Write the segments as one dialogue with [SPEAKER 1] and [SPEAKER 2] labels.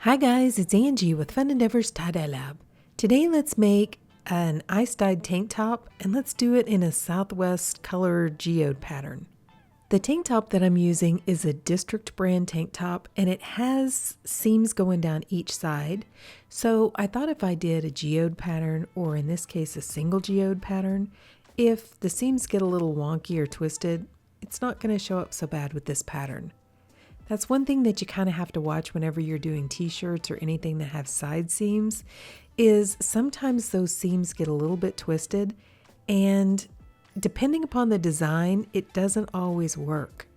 [SPEAKER 1] Hi guys, it's Angie with Fun Endeavors Tie-Dye Lab. Today let's make an ice-dyed tank top and let's do it in a Southwest color geode pattern. The tank top that I'm using is a District brand tank top and it has seams going down each side. So I thought if I did a geode pattern, or in this case a single geode pattern, if the seams get a little wonky or twisted, it's not going to show up so bad with this pattern. That's one thing that you kind of have to watch whenever you're doing t-shirts or anything that have side seams, is sometimes those seams get a little bit twisted, and depending upon the design, it doesn't always work.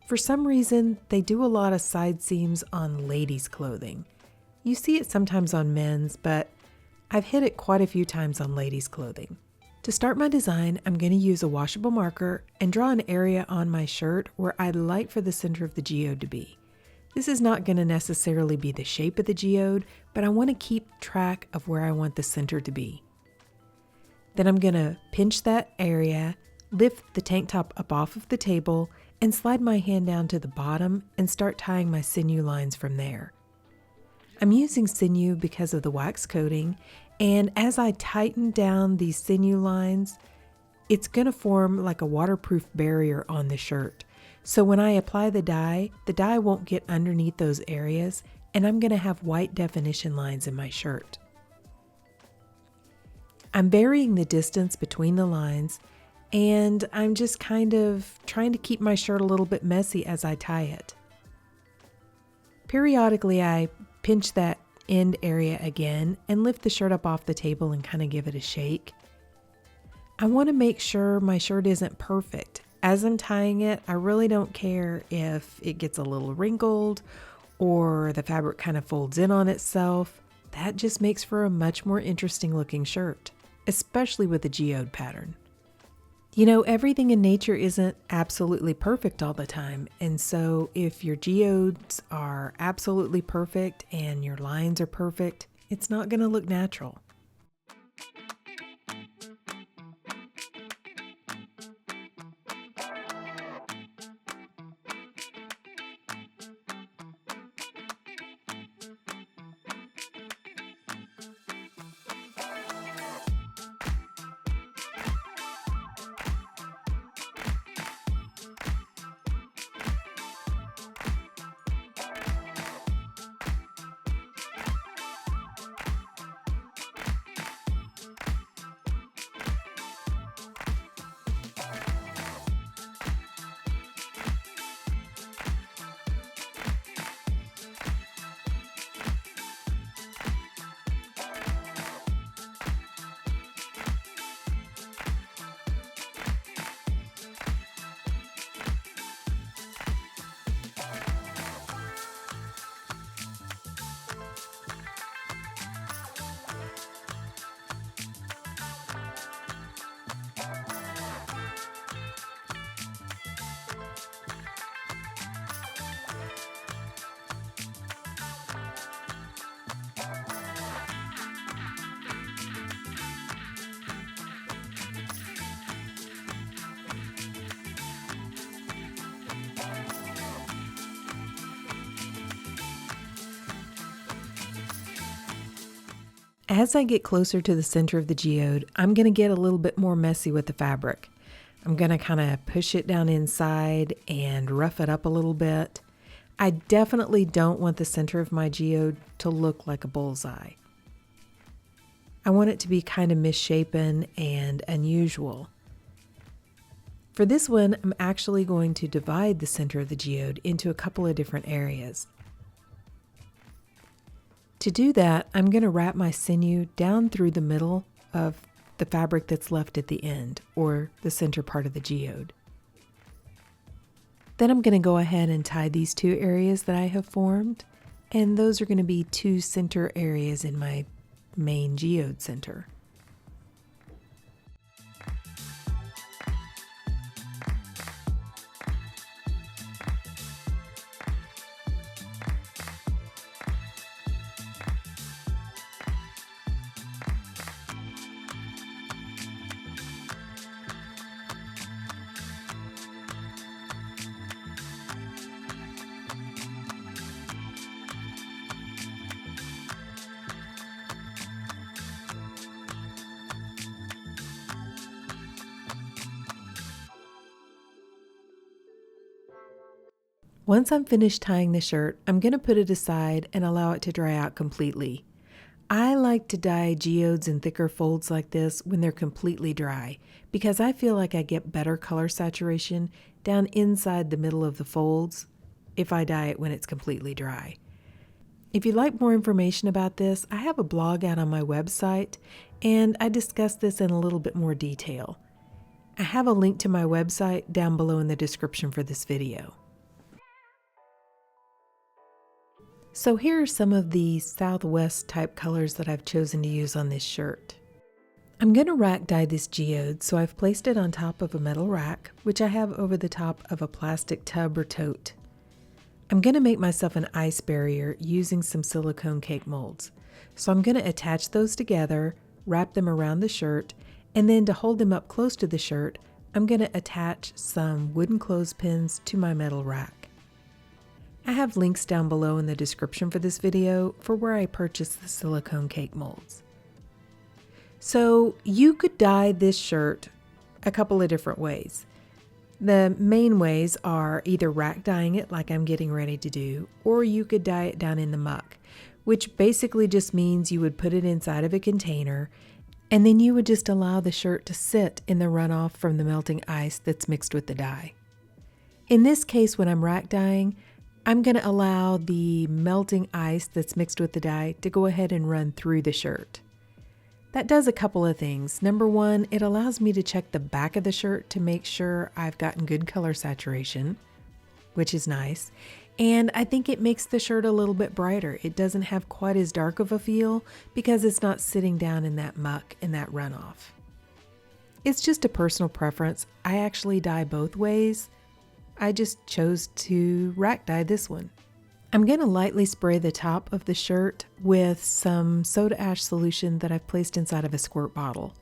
[SPEAKER 1] For some reason, they do a lot of side seams on ladies' clothing. You see it sometimes on men's, but I've hit it quite a few times on ladies' clothing. To start my design, I'm going to use a washable marker and draw an area on my shirt where I'd like for the center of the geode to be. This is not going to necessarily be the shape of the geode, but I want to keep track of where I want the center to be. Then I'm going to pinch that area, lift the tank top up off of the table, and slide my hand down to the bottom and start tying my sinew lines from there. I'm using sinew because of the wax coating, and as I tighten down these sinew lines, it's going to form like a waterproof barrier on the shirt. So when I apply the dye won't get underneath those areas, and I'm going to have white definition lines in my shirt. I'm varying the distance between the lines, and I'm just kind of trying to keep my shirt a little bit messy as I tie it. Periodically, I pinch that end area again and lift the shirt up off the table and kind of give it a shake. I want to make sure my shirt isn't perfect. As I'm tying it, I really don't care if it gets a little wrinkled or the fabric kind of folds in on itself. That just makes for a much more interesting looking shirt, especially with the geode pattern. You know, everything in nature isn't absolutely perfect all the time, and so if your geodes are absolutely perfect and your lines are perfect, it's not going to look natural. As I get closer to the center of the geode, I'm going to get a little bit more messy with the fabric. I'm going to kind of push it down inside and rough it up a little bit. I definitely don't want the center of my geode to look like a bullseye. I want it to be kind of misshapen and unusual. For this one, I'm actually going to divide the center of the geode into a couple of different areas. To do that, I'm going to wrap my sinew down through the middle of the fabric that's left at the end, or the center part of the geode. Then I'm going to go ahead and tie these two areas that I have formed, and those are going to be two center areas in my main geode center. Once I'm finished tying the shirt, I'm going to put it aside and allow it to dry out completely. I like to dye geodes in thicker folds like this when they're completely dry because I feel like I get better color saturation down inside the middle of the folds if I dye it when it's completely dry. If you'd like more information about this, I have a blog out on my website and I discuss this in a little bit more detail. I have a link to my website down below in the description for this video. So here are some of the Southwest type colors that I've chosen to use on this shirt. I'm going to rack dye this geode, so I've placed it on top of a metal rack, which I have over the top of a plastic tub or tote. I'm going to make myself an ice barrier using some silicone cake molds. So I'm going to attach those together, wrap them around the shirt, and then to hold them up close to the shirt, I'm going to attach some wooden clothespins to my metal rack. I have links down below in the description for this video for where I purchased the silicone cake molds. So you could dye this shirt a couple of different ways. The main ways are either rack dyeing it like I'm getting ready to do, or you could dye it down in the muck, which basically just means you would put it inside of a container and then you would just allow the shirt to sit in the runoff from the melting ice that's mixed with the dye. In this case, when I'm rack dyeing, I'm going to allow the melting ice that's mixed with the dye to go ahead and run through the shirt. That does a couple of things. Number one, it allows me to check the back of the shirt to make sure I've gotten good color saturation, which is nice. And I think it makes the shirt a little bit brighter. It doesn't have quite as dark of a feel because it's not sitting down in that muck and that runoff. It's just a personal preference. I actually dye both ways. I just chose to rack dye this one. I'm going to lightly spray the top of the shirt with some soda ash solution that I've placed inside of a squirt bottle.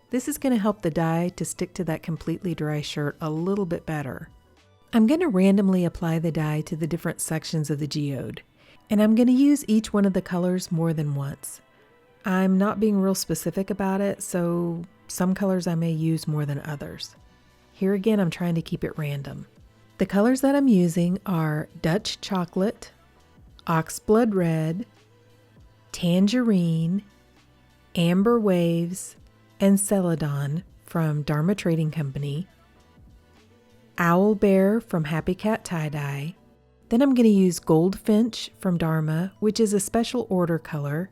[SPEAKER 1] This is going to help the dye to stick to that completely dry shirt a little bit better. I'm going to randomly apply the dye to the different sections of the geode, and I'm going to use each one of the colors more than once. I'm not being real specific about it, so some colors I may use more than others. Here again, I'm trying to keep it random. The colors that I'm using are Dutch Chocolate, Oxblood Red, Tangerine, Amber Waves, and Celadon from Dharma Trading Company, Owl Bear from Happy Cat Tie-Dye. Then I'm going to use Goldfinch from Dharma, which is a special order color,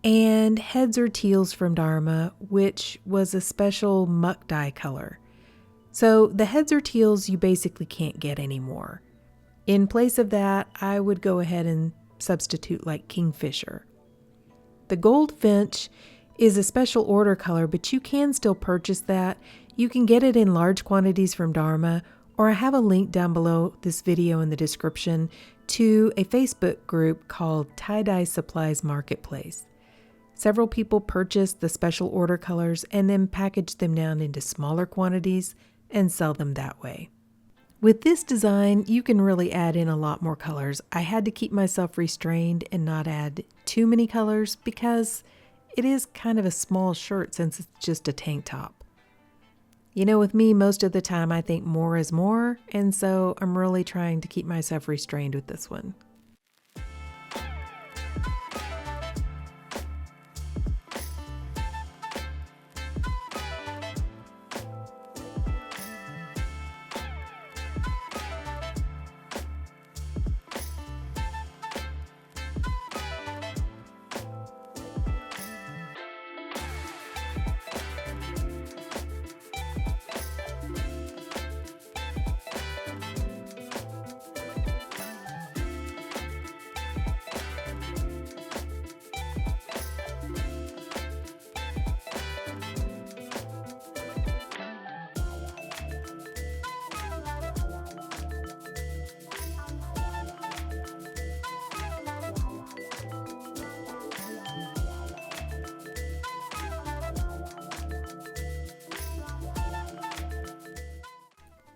[SPEAKER 1] and Heads or Teals from Dharma, which was a special muck dye color. So the Heads or Teals you basically can't get anymore. In place of that, I would go ahead and substitute like Kingfisher. The Goldfinch is a special order color, but you can still purchase that. You can get it in large quantities from Dharma, or I have a link down below this video in the description to a Facebook group called Tie-Dye Supplies Marketplace. Several people purchase the special order colors and then package them down into smaller quantities and sell them that way. With this design, you can really add in a lot more colors. I had to keep myself restrained and not add too many colors because it is kind of a small shirt since it's just a tank top. You know, with me, most of the time I think more is more, and so I'm really trying to keep myself restrained with this one.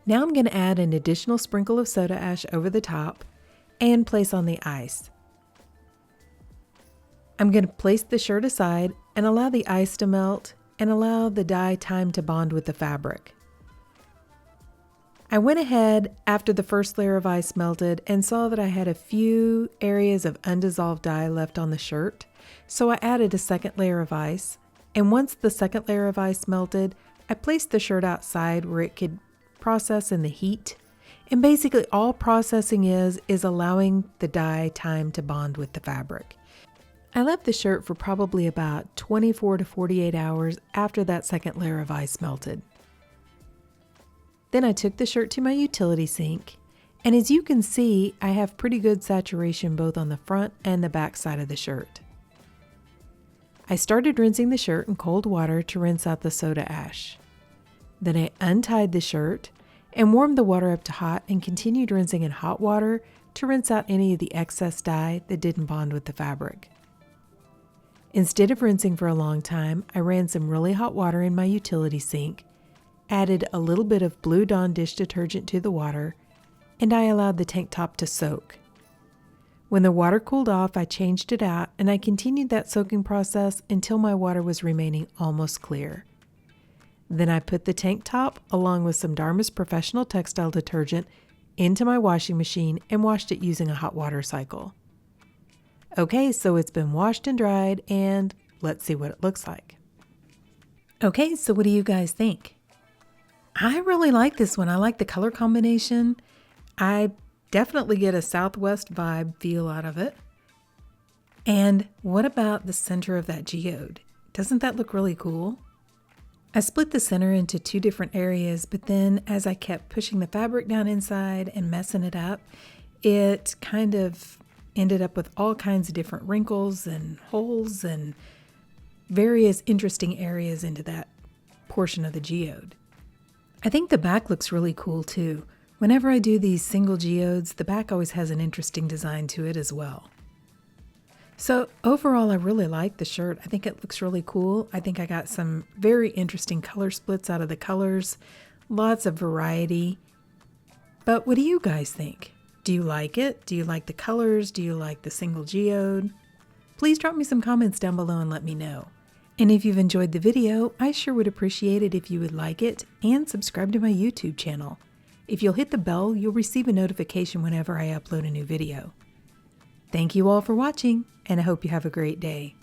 [SPEAKER 1] Now I'm going to add an additional sprinkle of soda ash over the top and place on the ice. I'm going to place the shirt aside and allow the ice to melt and allow the dye time to bond with the fabric. I went ahead after the first layer of ice melted and saw that I had a few areas of undissolved dye left on the shirt, so I added a second layer of ice, and once the second layer of ice melted, I placed the shirt outside where it could process in the heat. And basically all processing is allowing the dye time to bond with the fabric. I left the shirt for probably about 24 to 48 hours after that second layer of ice melted. Then I took the shirt to my utility sink, and as you can see, I have pretty good saturation both on the front and the back side of the shirt. I started rinsing the shirt in cold water to rinse out the soda ash. Then I untied the shirt and warmed the water up to hot and continued rinsing in hot water to rinse out any of the excess dye that didn't bond with the fabric. Instead of rinsing for a long time, I ran some really hot water in my utility sink, added a little bit of Blue Dawn dish detergent to the water, and I allowed the tank top to soak. When the water cooled off, I changed it out and I continued that soaking process until my water was remaining almost clear. Then I put the tank top along with some Dharma's Professional Textile detergent into my washing machine and washed it using a hot water cycle. Okay, so it's been washed and dried, and let's see what it looks like. Okay, so what do you guys think? I really like this one. I like the color combination. I definitely get a Southwest vibe feel out of it. And what about the center of that geode? Doesn't that look really cool? I split the center into two different areas, but then as I kept pushing the fabric down inside and messing it up, it kind of ended up with all kinds of different wrinkles and holes and various interesting areas into that portion of the geode. I think the back looks really cool too. Whenever I do these single geodes, the back always has an interesting design to it as well. So overall, I really like the shirt. I think it looks really cool. I think I got some very interesting color splits out of the colors, lots of variety. But what do you guys think? Do you like it? Do you like the colors? Do you like the single geode? Please drop me some comments down below and let me know. And if you've enjoyed the video, I sure would appreciate it if you would like it and subscribe to my YouTube channel. If you'll hit the bell, you'll receive a notification whenever I upload a new video. Thank you all for watching, and I hope you have a great day.